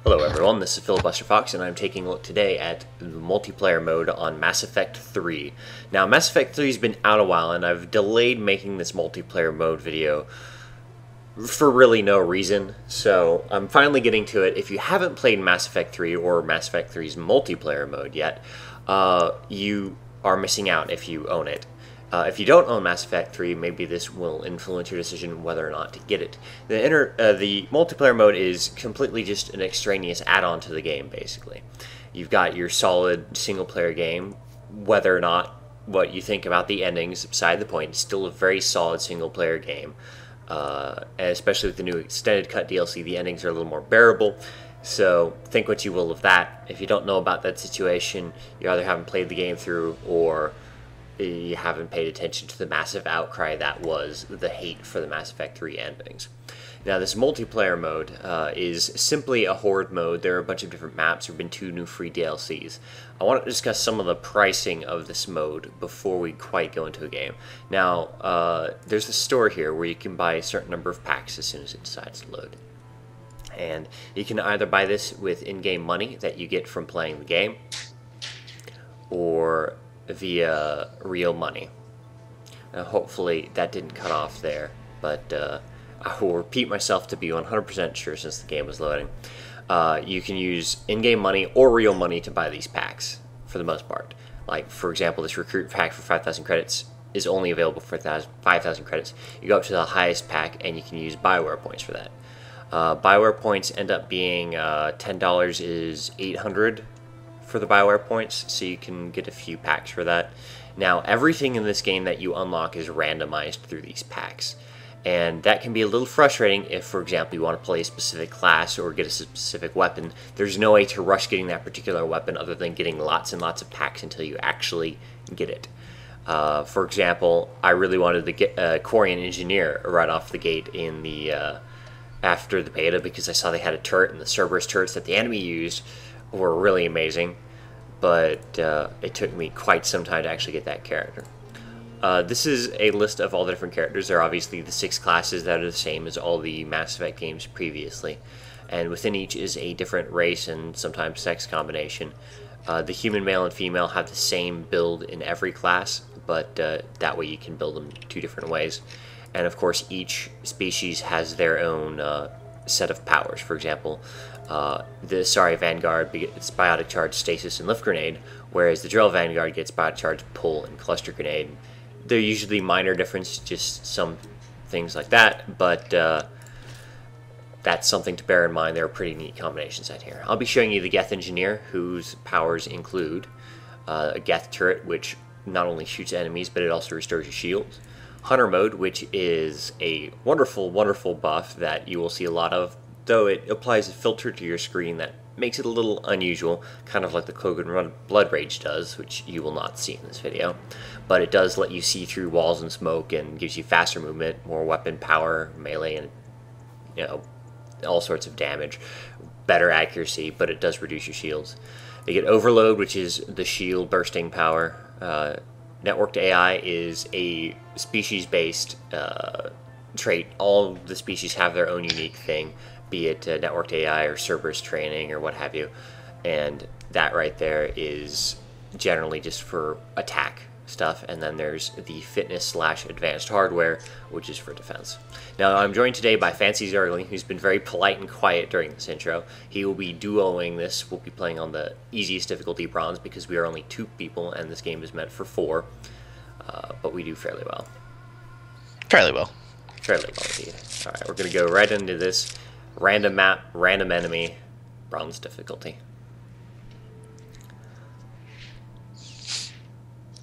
Hello everyone, this is FilibusterFox, and I'm taking a look today at the multiplayer mode on Mass Effect 3. Now, Mass Effect 3 has been out a while, and I've delayed making this multiplayer mode video for really no reason, so I'm finally getting to it. If you haven't played Mass Effect 3 or Mass Effect 3's multiplayer mode yet, you are missing out if you own it. If you don't own Mass Effect 3, maybe this will influence your decision whether or not to get it. The multiplayer mode is completely just an extraneous add-on to the game, basically. You've got your solid single-player game. Whether or not what you think about the endings, beside the point, it's still a very solid single-player game. And especially with the new extended cut DLC, the endings are a little more bearable. So think what you will of that. If you don't know about that situation, you either haven't played the game through, or you haven't paid attention to the massive outcry that was the hate for the Mass Effect 3 endings. Now, this multiplayer mode is simply a horde mode. There are a bunch of different maps. There have been 2 new free DLCs. I want to discuss some of the pricing of this mode before we quite go into a game. Now, there's a store here where you can buy a certain number of packs as soon as it decides to load. And you can either buy this with in-game money that you get from playing the game, or via real money. Now, hopefully that didn't cut off there, but I will repeat myself to be 100% sure since the game was loading. You can use in-game money or real money to buy these packs, for the most part. Like, for example, this recruit pack for 5,000 credits is only available for 5,000 credits. You go up to the highest pack and you can use Bioware points for that. Bioware points end up being $10 is 800 for the Bioware points, so you can get a few packs for that. Now, everything in this game that you unlock is randomized through these packs, and that can be a little frustrating if, for example, you want to play a specific class or get a specific weapon. There's no way to rush getting that particular weapon other than getting lots and lots of packs until you actually get it. For example, I really wanted to get a Quarian Engineer right off the gate in the after the beta, because I saw they had a turret, and the Cerberus turrets that the enemy used were really amazing, but it took me quite some time to actually get that character. This is a list of all the different characters. There are obviously the 6 classes that are the same as all the Mass Effect games previously, and within each is a different race and sometimes sex combination. The human male and female have the same build in every class, but that way you can build them 2 different ways. And of course, each species has their own set of powers. For example, the Asari Vanguard gets Biotic Charge, Stasis, and Lift Grenade, whereas the Drell Vanguard gets Biotic Charge, Pull, and Cluster Grenade. They're usually minor difference, just some things like that, but that's something to bear in mind. There are pretty neat combinations out here. I'll be showing you the Geth Engineer, whose powers include a Geth Turret, which not only shoots enemies, but it also restores your shields. Hunter Mode, which is a wonderful, wonderful buff that you will see a lot of, though it applies a filter to your screen that makes it a little unusual, kind of like the Kogan Blood Rage does, which you will not see in this video. But it does let you see through walls and smoke and gives you faster movement, more weapon power, melee, and all sorts of damage, better accuracy, but it does reduce your shields. They get Overload, which is the shield bursting power. Networked AI is a species-based trait. All the species have their own unique thing, be it networked AI or Cerberus training or what have you, and that right there is generally just for attack stuff. And then there's the fitness/advanced hardware, which is for defense. Now, I'm joined today by FancyZergling, who's been very polite and quiet during this intro. He will be duoing this. We'll be playing on the easiest difficulty, bronze, because we are only 2 people and this game is meant for 4, but we do fairly well. Fairly well. Fairly well indeed. Alright, we're going to go right into this. Random map, random enemy, bronze difficulty.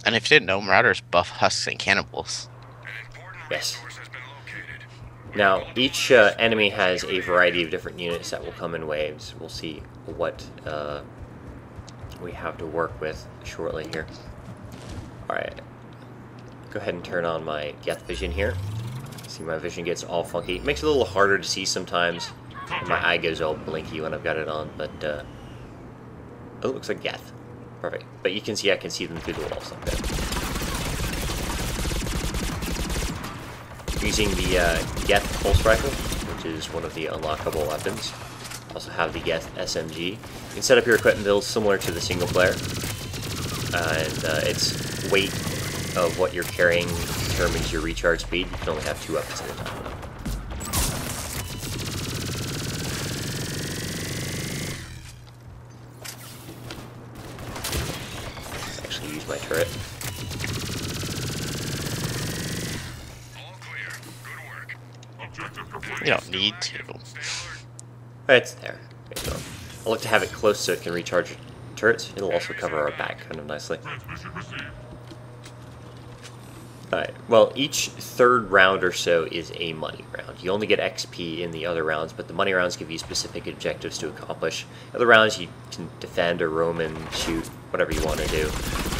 And if you didn't know, Marauders buff husks and cannibals. Yes. Now, each enemy has a variety of different units that will come in waves. We'll see what we have to work with shortly here. Alright. Go ahead and turn on my Geth vision here. See, my vision gets all funky. It makes it a little harder to see sometimes. And my eye goes all blinky when I've got it on, but oh, it looks like Geth. Perfect. But you can see I can see them through the walls like that. Using the Geth pulse rifle, which is one of the unlockable weapons. Also have the SMG. You can set up your equipment builds similar to the single player. And its weight of what you're carrying determines your recharge speed. You can only have 2 weapons at a time, though. Let's actually use my turret. You don't need to. It's there. Okay, so I'll look to have it close so it can recharge turrets. It'll also cover our back kind of nicely. Alright, well, each third round or so is a money round. You only get XP in the other rounds, but the money rounds give you specific objectives to accomplish. Other rounds you can defend or roam and shoot, whatever you want to do. You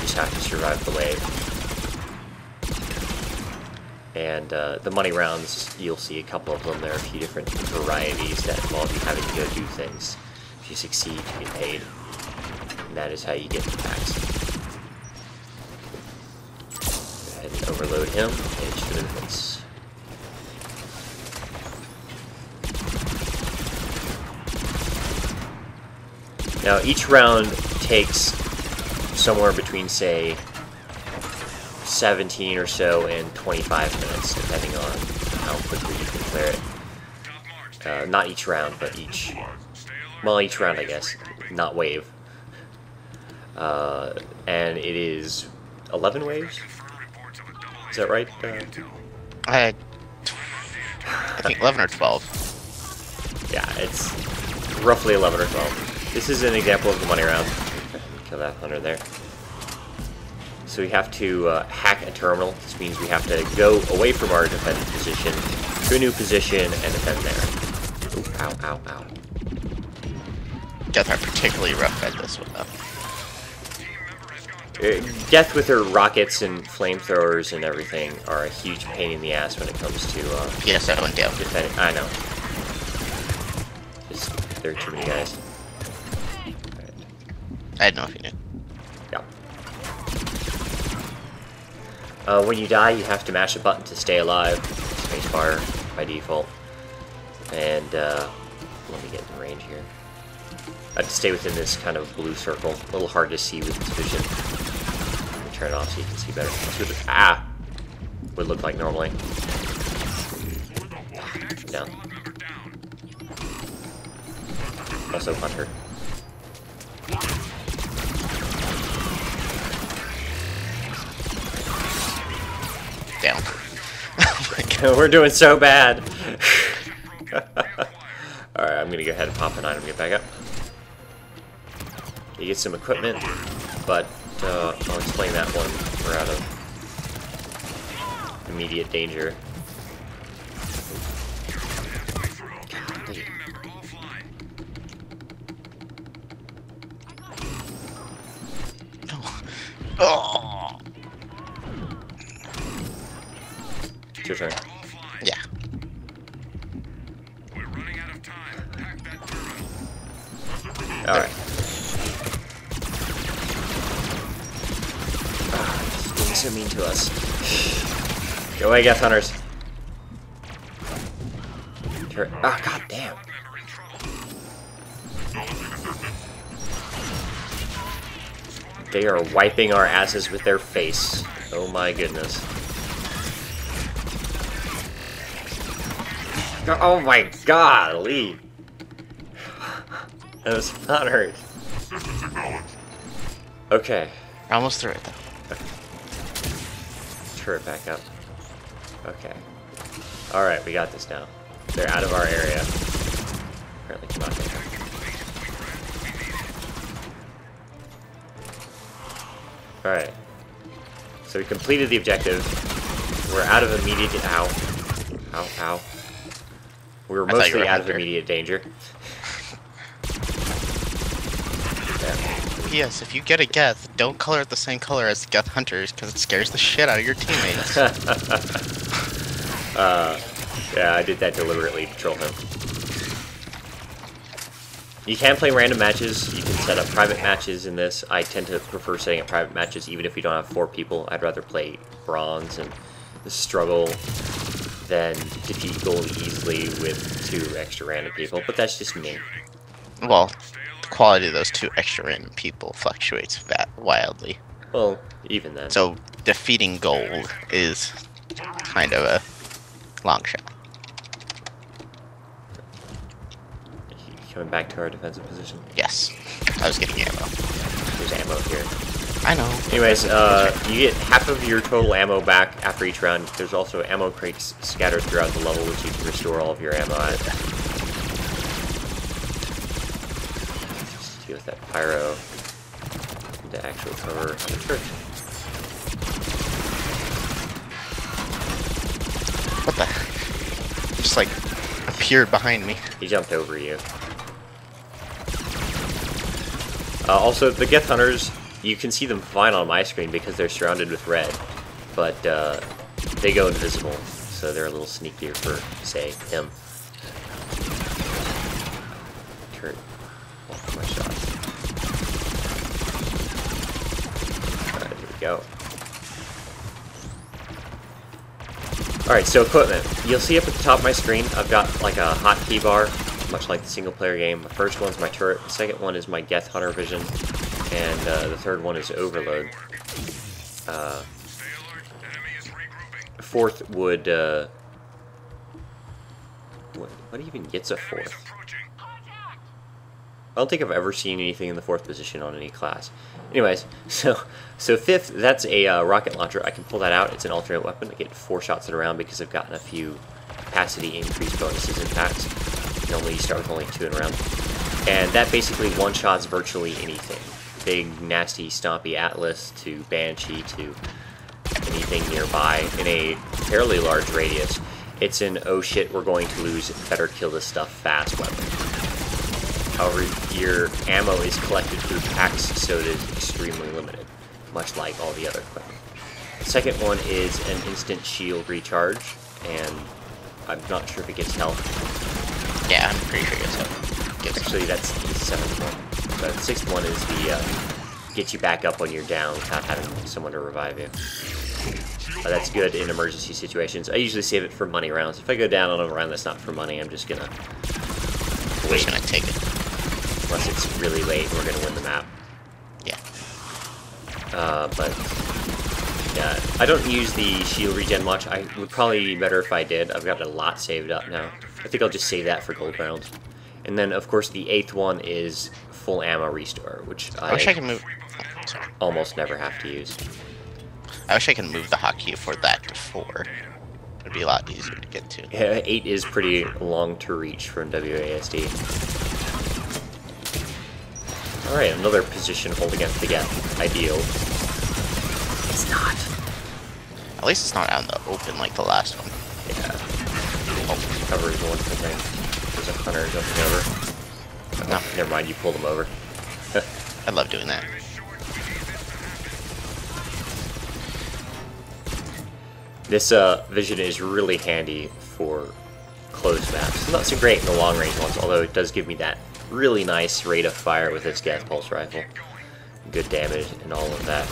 just have to survive the wave. And the money rounds, you'll see a couple of them. There are a few different varieties that involve you having to go do things. If you succeed, you get paid. And that is how you get the packs. Go ahead and overload him, and shoot him once. Now, each round takes somewhere between, say, 17 or so and 25 minutes, depending on how quickly you can clear it. Not each round, but each... Well, each round, I guess. Not wave. And it is 11 waves? Is that right? I think 11 or 12. Yeah, it's roughly 11 or 12. This is an example of the money round. Kill that hunter there. So we have to hack a terminal. This means we have to go away from our defended position to a new position and defend there. Ooh, ow, ow, ow. Geth are particularly rough at this one, though. Geth with her rockets and flamethrowers and everything are a huge pain in the ass when it comes to Yes, I went down. defending. I know. Just, there are too many guys. Right. I didn't know if you knew. Yeah. When you die, you have to mash a button to stay alive. Spacebar by default. And let me get in range here. I have to stay within this kind of blue circle. A little hard to see with this vision. Let me turn it off so you can see better. That's what it would look like normally. Down. Also Hunter. Down. We're doing so bad. Alright, I'm gonna go ahead and pop an item and get back up. You get some equipment, but I'll explain that one. We're out of immediate danger. Oh. It's your turn. Yeah. Alright. Just being so mean to us. Go away, Geth Hunters. Ah, god damn. They are wiping our asses with their face. Oh my goodness. Oh my god, Lee. That was not hurt. Okay. Almost through it, though. Turret back up. Okay. Alright, we got this now. They're out of our area. Apparently cannot get them. Alright. So we completed the objective. We're out of immediate... Ow. Ow, ow. We were mostly out of immediate danger. Yes, if you get a Geth, don't color it the same color as the Geth Hunters, because it scares the shit out of your teammates. Yeah, I did that deliberately to troll him. You can play random matches. You can set up private matches in this. I tend to prefer setting up private matches even if we don't have 4 people. I'd rather play bronze and struggle than defeat gold easily with 2 extra random people, but that's just me. Well, the quality of those two extra random people fluctuates wildly. Well, even then. So defeating gold is kind of a long shot. Coming back to our defensive position. Yes, I was getting ammo. There's ammo here. I know. Anyways, you get half of your total ammo back after each round. There's also ammo crates scattered throughout the level, which you can restore all of your ammo at. Just deal with that pyro to actually cover the church. What the? Just like appeared behind me. He jumped over you. Also, the Geth Hunters, you can see them fine on my screen because they're surrounded with red, but they go invisible, so they're a little sneakier for, say, him. Turn off my shots. Alright, here we go. Alright, so equipment. You'll see up at the top of my screen, I've got like a hotkey bar, much like the single-player game. The first one's my turret, the second one is my Geth Hunter vision, and the third one is overload. Fourth would, what even gets a fourth? I don't think I've ever seen anything in the fourth position on any class. Anyways, so fifth, that's a rocket launcher. I can pull that out. It's an alternate weapon. I get 4 shots at a round because I've gotten a few capacity increase bonuses in packs. Normally you start with only 2 in a round. And that basically one-shots virtually anything. Big, nasty, stompy Atlas to Banshee to anything nearby in a fairly large radius. It's an oh shit, we're going to lose, better kill this stuff fast weapon. However, your ammo is collected through packs, so it is extremely limited, much like all the other equipment. The second one is an instant shield recharge, and I'm not sure if it gives health. Yeah, I'm pretty sure it's health. Actually, that's the 7th one. But the 6th one is the get you back up when you're down without having someone to revive you. That's good in emergency situations. I usually save it for money rounds. If I go down on a round that's not for money, I'm just gonna We're just gonna take it. Unless it's really late and we're gonna win the map. Yeah. But yeah, I don't use the shield regen much. I would probably be better if I did. I've got a lot saved up now. I think I'll just save that for gold rounds. And then, of course, the 8th one is full ammo restore, which I wish I could move. Sorry. Almost never have to use. I wish I could move the hotkey for that to 4. It'd be a lot easier to get to. Yeah, 8 is pretty long to reach from WASD. Alright, another position hold against the Geth. Ideal. It's not. At least it's not out in the open like the last one. Yeah. Oh, covers one thing. There's a hunter jumping over. Oh, no. Never mind, you pulled him over. I love doing that. This vision is really handy for closed maps. It's not so great in the long range ones, although it does give me that really nice rate of fire with this gas pulse rifle. Good damage and all of that.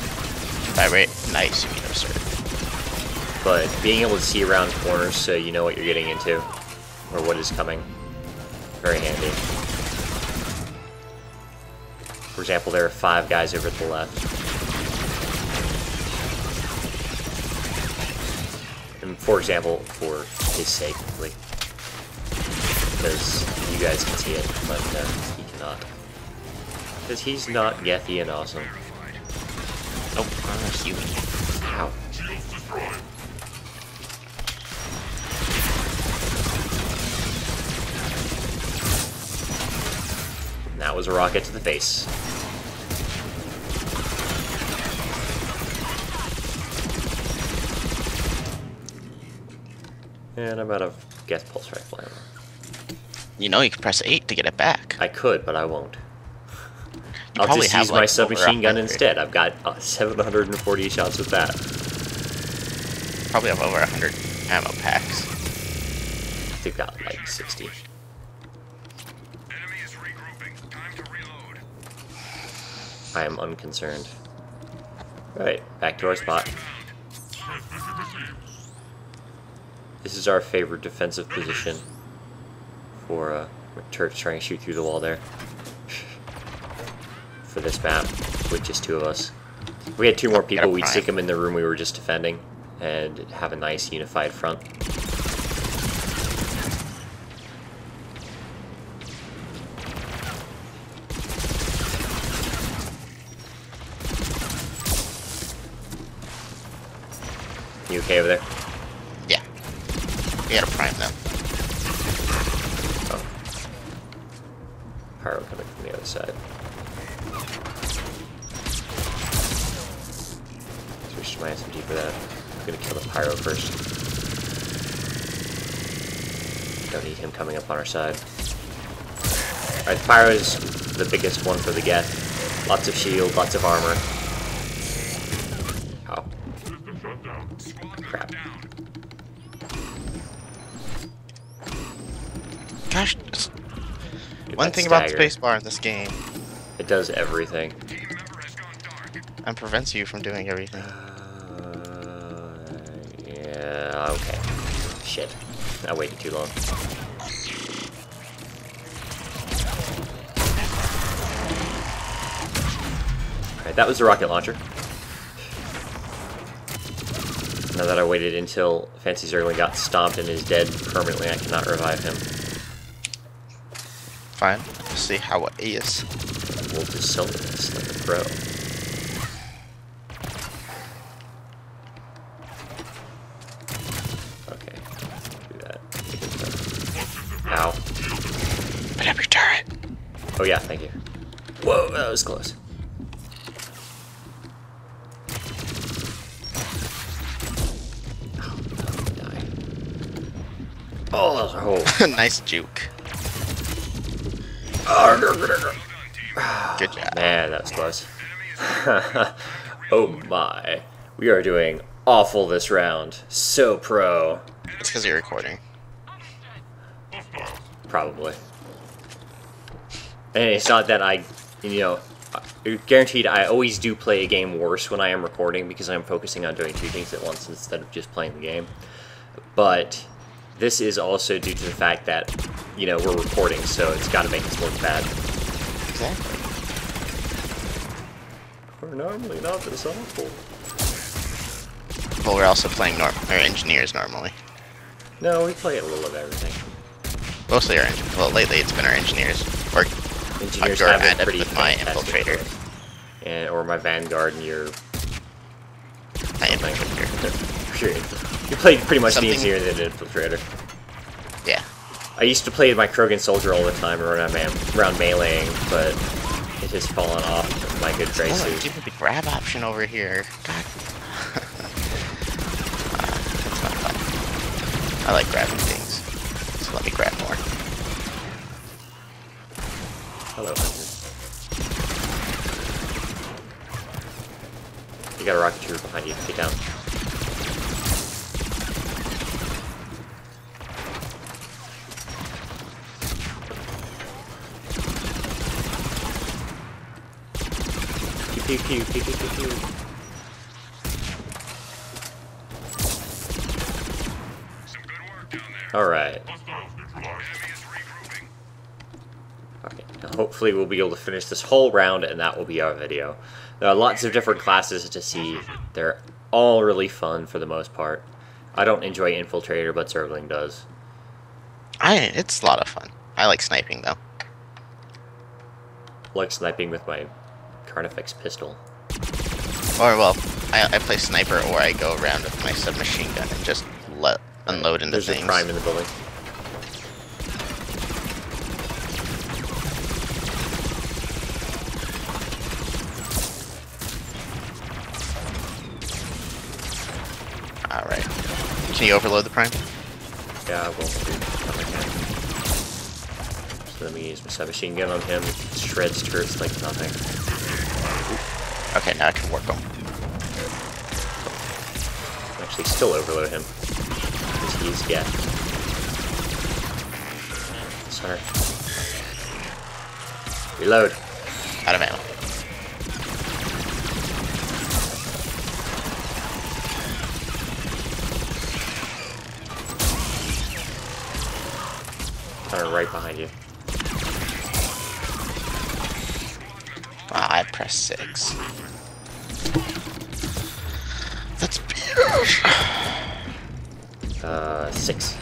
By rate, nice, you mean absurd. But being able to see around corners so you know what you're getting into, or what is coming, very handy. For example, there are 5 guys over to the left. And for example, for his sake, like, because you guys can see it, but he cannot. Because he's not Gethy and awesome. Nope, I'm a human. Ow. And that was a rocket to the face. And I'm out of Geth Pulse Rifle ammo. You know you can press 8 to get it back. I could, but I won't. You I'll just use like my submachine gun instead. I've got 740 shots with that. Probably have over 100 ammo packs. I think got like 60. Enemy is regrouping. Time to reload. I am unconcerned. Right, back to our spot. This is our favorite defensive position for turrets trying to shoot through the wall there. for this map with just 2 of us. If we had 2 more people, we'd stick them in the room we were just defending and have a nice unified front. You okay over there? Yeah. We got a prime though. Oh. Pyro coming from the other side. Switch to my SMG for that. I'm gonna kill the Pyro first. Don't need him coming up on our side. Alright, the Pyro is the biggest one for the get. Lots of shield, lots of armor. Oh. Crap. Gosh, Dude, one that thing about the stagger, spacebar in this game, it does everything. and prevents you from doing everything. Yeah, okay. Shit. I waited too long. Alright, that was the rocket launcher. Now that I waited until FancyZergling got stomped and is dead permanently, I cannot revive him. Fine. We'll see how it is. We'll just solo this like a pro. Okay. Do that. Ow. Put up your turret. Oh yeah, thank you. Whoa, that was close. Oh, oh. Nice juke. Good job. Man, that was close. Oh my. We are doing awful this round. So pro. It's because you're recording. Probably. And it's not that I, you know, guaranteed I always do play a game worse when I am recording because I'm focusing on doing 2 things at once instead of just playing the game. But this is also due to the fact that, you know, we're recording, so it's got to make us look bad. Exactly. We're normally not this awful. Well, we're also playing engineers normally. No, we play a little of everything. Mostly well, lately it's been our engineers. Or Engineers your have been adept pretty with my fantastic infiltrator. for us. And, or my Vanguard and your... My infiltrator. You played pretty much Something- the engineer than an infiltrator. Yeah. I used to play my Krogan soldier all the time around meleeing, but it has fallen off of my good Oh, graces. give me the grab option over here. God. That's not fun. I like grabbing things. So let me grab more. Hello, Hunter. You got a rocket trooper behind you. Get down. Pew pew pew pew pew pew. Alright. Okay, now hopefully we'll be able to finish this whole round and that will be our video. There are lots of different classes to see. They're all really fun for the most part. I don't enjoy Infiltrator, but Zergling does. It's a lot of fun. I like sniping though. I like sniping with my Carnifex pistol. Or well, I play sniper or I go around with my submachine gun and just unload into There's things. a prime in the building. Alright. Can you overload the prime? Yeah, I will. So let me use my submachine gun on him. It shreds turrets like nothing. Okay, now I can work them. Actually, still overload him. Because he's get. Sorry. Reload. Out of ammo. Right behind you. Wow, I press 6. That's beautiful. 6.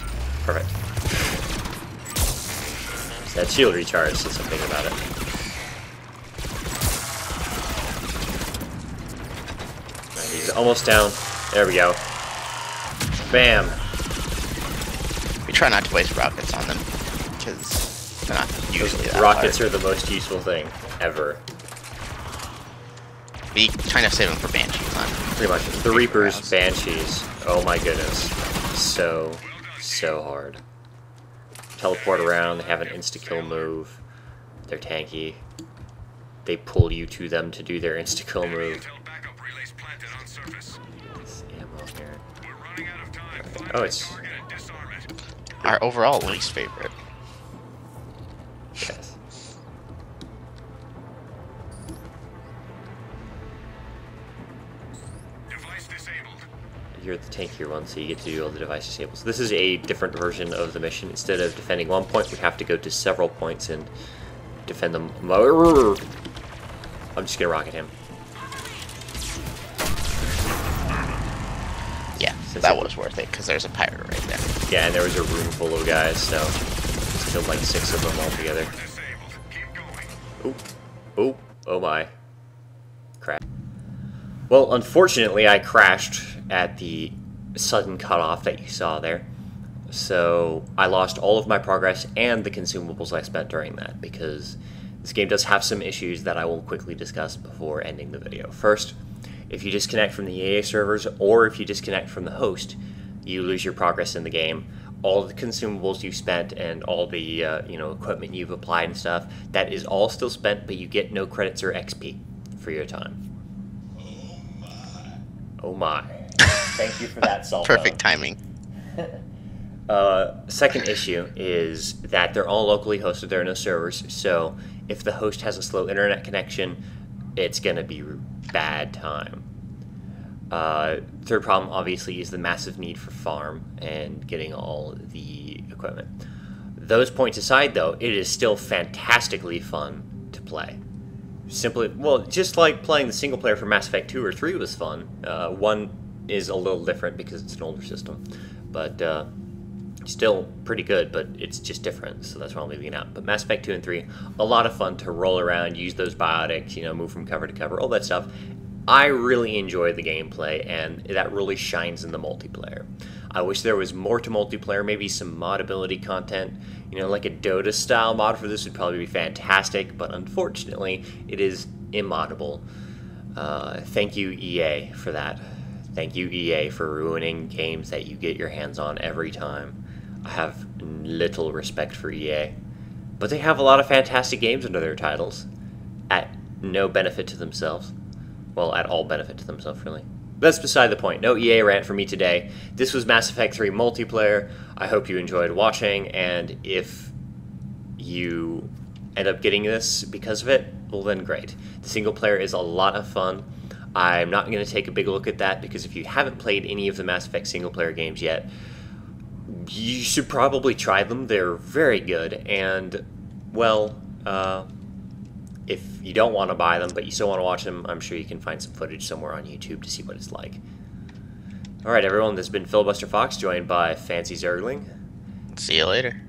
Perfect. So that shield recharge says something about it. Right, he's almost down. There we go. Bam. We try not to waste rockets on them, because they're not usually that Rockets hard. are the most useful thing ever. We kind of save them for Banshees on. Pretty much. The Reapers, Banshees. Oh my goodness. So hard. Teleport around, they have an insta-kill move. They're tanky. They pull you to them to do their insta-kill move. Intel backup relays planted on surface. This ammo here. We're running out of time. Find Oh, the it's... target and disarm it. Our overall least favorite. Yes. Device disabled. You're the tankier one, so you get to do all the device disables. This is a different version of the mission. Instead of defending one point, we have to go to several points and defend them. I'm just gonna rocket him. Yeah, Since that it- was worth it, because there's a pirate right there. Yeah, and there was a room full of guys, so just killed like 6 of them all together. Disabled. Keep going. Oh my. Crap. Well, unfortunately, I crashed at the sudden cutoff that you saw there. So I lost all of my progress and the consumables I spent during that, because this game does have some issues that I will quickly discuss before ending the video. First, if you disconnect from the EA servers, or if you disconnect from the host, you lose your progress in the game. All the consumables you spent and all the equipment you've applied and stuff, that is all still spent, but you get no credits or XP for your time. Oh my. Thank you for that, Salto. Perfect timing. Second issue is that they're all locally hosted. There are no servers, so if the host has a slow internet connection, it's going to be bad time. Third problem, obviously, is the massive need for farm and getting all the equipment. Those points aside, though, it is still fantastically fun to play. Simply, well, just like playing the single player for Mass Effect 2 or 3 was fun. 1 is a little different because it's an older system, but still pretty good, but it's just different, so that's why I'm leaving it out. But Mass Effect 2 and 3, a lot of fun to roll around, use those biotics, move from cover to cover, all that stuff. I really enjoy the gameplay, and that really shines in the multiplayer. I wish there was more to multiplayer, maybe some modability content. Like a Dota-style mod for this would probably be fantastic, but unfortunately, it is immodable. Thank you, EA, for that. Thank you, EA, for ruining games that you get your hands on every time. I have little respect for EA. But they have a lot of fantastic games under their titles, at no benefit to themselves. Well, at all benefit to themselves, really. That's beside the point. No EA rant for me today. This was Mass Effect 3 multiplayer. I hope you enjoyed watching, and if you end up getting this because of it, well then great. The single player is a lot of fun. I'm not going to take a big look at that, because if you haven't played any of the Mass Effect single player games yet, you should probably try them. They're very good, and, well, if you don't want to buy them, but you still want to watch them, I'm sure you can find some footage somewhere on YouTube to see what it's like. Alright everyone, this has been FilibusterFox, joined by FancyZergling. See you later.